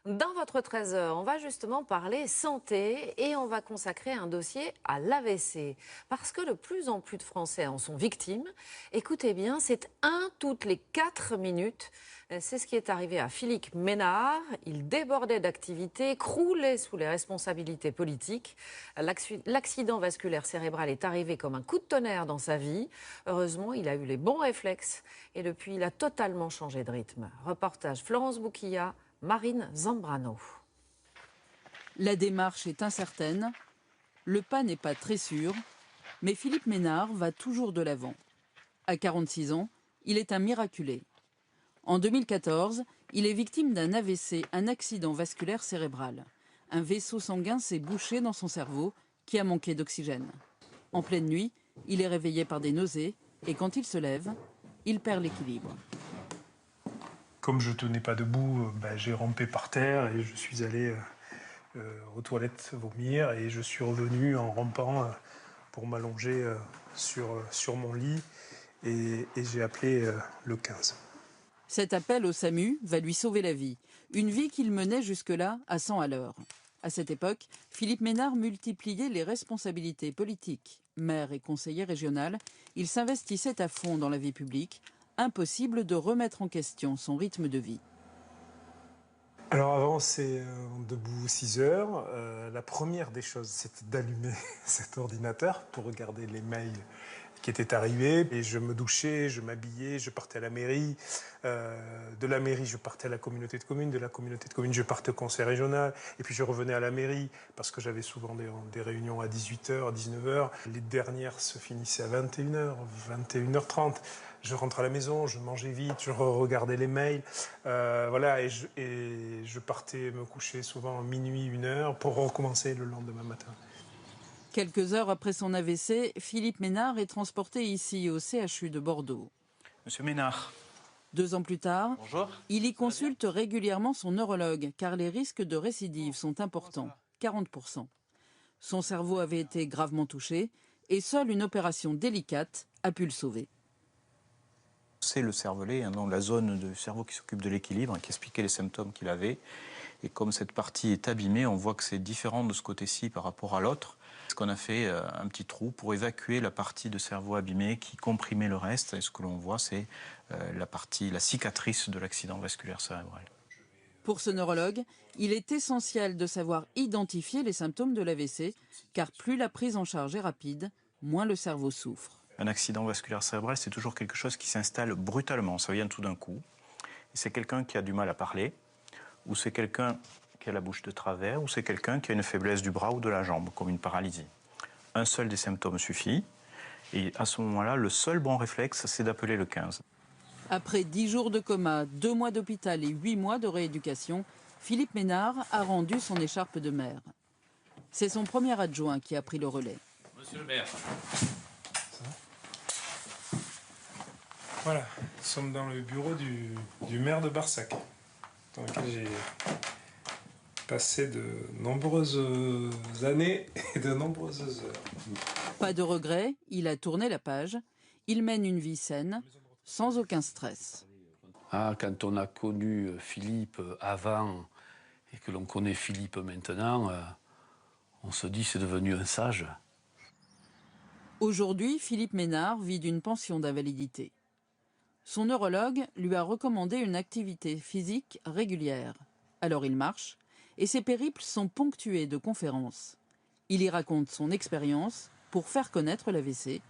Dans votre trésor, on va justement parler santé et on va consacrer un dossier à l'AVC. Parce que de plus en plus de Français en sont victimes. Écoutez bien, c'est 1 toutes les 4 minutes. C'est ce qui est arrivé à Philippe Ménard. Il débordait d'activité, croulait sous les responsabilités politiques. L'accident vasculaire cérébral est arrivé comme un coup de tonnerre dans sa vie. Heureusement, il a eu les bons réflexes et depuis, il a totalement changé de rythme. Reportage Florence Bouquilla, Marine Zambrano. La démarche est incertaine, le pas n'est pas très sûr, mais Philippe Ménard va toujours de l'avant. À 46 ans, il est un miraculé. En 2014, il est victime d'un AVC, un accident vasculaire cérébral. Un vaisseau sanguin s'est bouché dans son cerveau qui a manqué d'oxygène. En pleine nuit, il est réveillé par des nausées et quand il se lève, il perd l'équilibre. Comme je tenais pas debout, j'ai rampé par terre et je suis allé aux toilettes vomir et je suis revenu en rampant pour m'allonger sur mon lit et j'ai appelé le 15. Cet appel au SAMU va lui sauver la vie. Une vie qu'il menait jusque-là à 100 à l'heure. À cette époque, Philippe Ménard multipliait les responsabilités politiques. Maire et conseiller régional, il s'investissait à fond dans la vie publique. Impossible de remettre en question son rythme de vie. Alors avant, c'est debout 6 heures. La première des choses, c'était d'allumer cet ordinateur pour regarder les mails qui étaient arrivés. Et je me douchais, je m'habillais, je partais à la mairie. De la mairie, je partais à la communauté de communes. De la communauté de communes, je partais au conseil régional. Et puis je revenais à la mairie parce que j'avais souvent des réunions à 18h, à 19h. Les dernières se finissaient à 21h, 21h30. Je rentrais à la maison, je mangeais vite, je regardais les mails. Voilà, et je partais me coucher souvent à minuit, 1h pour recommencer le lendemain matin. Quelques heures après son AVC, Philippe Ménard est transporté ici au CHU de Bordeaux. Monsieur Ménard. 2 ans plus tard, Bonjour. il y consulte régulièrement son neurologue car les risques de récidive sont importants, 40%. Son cerveau avait été gravement touché et seule une opération délicate a pu le sauver. C'est le cervelet, donc la zone du cerveau qui s'occupe de l'équilibre, qui expliquait les symptômes qu'il avait. Et comme cette partie est abîmée, on voit que c'est différent de ce côté-ci par rapport à l'autre. Ce qu'on a fait un petit trou pour évacuer la partie de cerveau abîmée qui comprimait le reste. Et ce que l'on voit, c'est la cicatrice de l'accident vasculaire cérébral. Pour ce neurologue, il est essentiel de savoir identifier les symptômes de l'AVC, car plus la prise en charge est rapide, moins le cerveau souffre. Un accident vasculaire cérébral, c'est toujours quelque chose qui s'installe brutalement, ça vient tout d'un coup. C'est quelqu'un qui a du mal à parler, ou c'est quelqu'un qui a la bouche de travers, ou c'est quelqu'un qui a une faiblesse du bras ou de la jambe, comme une paralysie. Un seul des symptômes suffit, et à ce moment-là, le seul bon réflexe, c'est d'appeler le 15. Après 10 jours de coma, 2 mois d'hôpital et 8 mois de rééducation, Philippe Ménard a rendu son écharpe de maire. C'est son premier adjoint qui a pris le relais. Monsieur le maire. Voilà, nous sommes dans le bureau du maire de Barsac, dans lequel j'ai passé de nombreuses années et de nombreuses heures. Pas de regret, il a tourné la page. Il mène une vie saine, sans aucun stress. Quand on a connu Philippe avant et que l'on connaît Philippe maintenant, on se dit c'est devenu un sage. Aujourd'hui, Philippe Ménard vit d'une pension d'invalidité. Son neurologue lui a recommandé une activité physique régulière. Alors il marche, et ses périples sont ponctués de conférences. Il y raconte son expérience pour faire connaître l'AVC,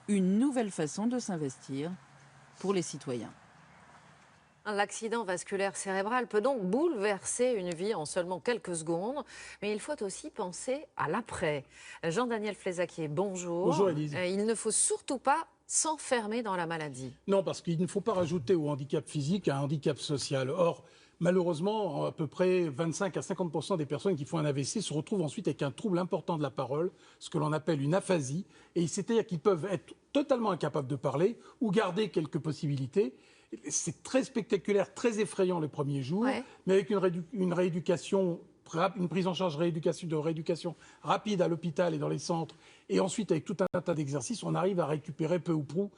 une nouvelle façon de s'investir pour les citoyens. L'accident vasculaire cérébral peut donc bouleverser une vie en seulement quelques secondes, mais il faut aussi penser à l'après. Jean-Daniel Flézaquier, bonjour. Bonjour Élise. Il ne faut surtout pas s'enfermer dans la maladie. Non, parce qu'il ne faut pas rajouter au handicap physique un handicap social. Or, malheureusement, à peu près 25 à 50% des personnes qui font un AVC se retrouvent ensuite avec un trouble important de la parole, ce que l'on appelle une aphasie, et c'est-à-dire qu'ils peuvent être totalement incapables de parler ou garder quelques possibilités. C'est très spectaculaire, très effrayant les premiers jours, mais avec une rééducation, une prise en charge de rééducation rapide à l'hôpital et dans les centres, et ensuite avec tout un tas d'exercices, on arrive à récupérer peu ou prou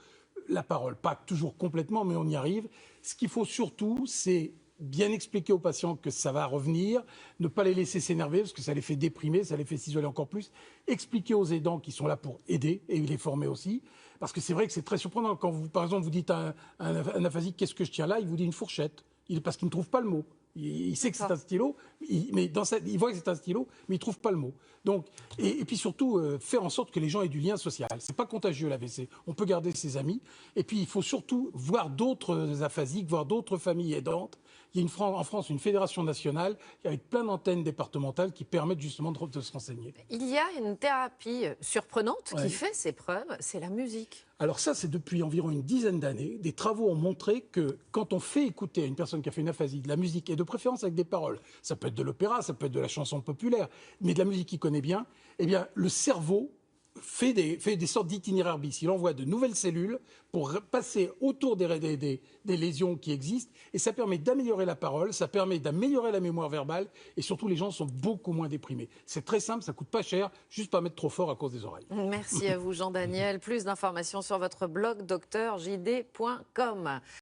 la parole. Pas toujours complètement, mais on y arrive. Ce qu'il faut surtout, c'est bien expliquer aux patients que ça va revenir, ne pas les laisser s'énerver parce que ça les fait déprimer, ça les fait s'isoler encore plus. Expliquer aux aidants qui sont là pour aider et les former aussi. Parce que c'est vrai que c'est très surprenant quand vous, par exemple, vous dites à un aphasique, qu'est-ce que je tiens là? Il vous dit une fourchette. Parce qu'il ne trouve pas le mot. Il sait que c'est un stylo, mais il voit que c'est un stylo, mais il ne trouve pas le mot. Donc, et puis surtout, faire en sorte que les gens aient du lien social. Ce n'est pas contagieux l'AVC. On peut garder ses amis. Et puis, il faut surtout voir d'autres aphasiques, voir d'autres familles aidantes. Il y a en France une fédération nationale avec plein d'antennes départementales qui permettent justement de se renseigner. Il y a une thérapie surprenante qui fait ses preuves, c'est la musique. Alors ça, c'est depuis environ une dizaine d'années. Des travaux ont montré que quand on fait écouter à une personne qui a fait une aphasie de la musique, et de préférence avec des paroles, ça peut être de l'opéra, ça peut être de la chanson populaire, mais de la musique qu'il connaît bien, eh bien, le cerveau fait des sortes d'itinéraires bis. Il envoie de nouvelles cellules pour passer autour des lésions qui existent, et ça permet d'améliorer la parole, ça permet d'améliorer la mémoire verbale, et surtout les gens sont beaucoup moins déprimés. C'est très simple, ça coûte pas cher, juste pas mettre trop fort à cause des oreilles. Merci à vous Jean-Daniel. Plus d'informations sur votre blog drjd.com.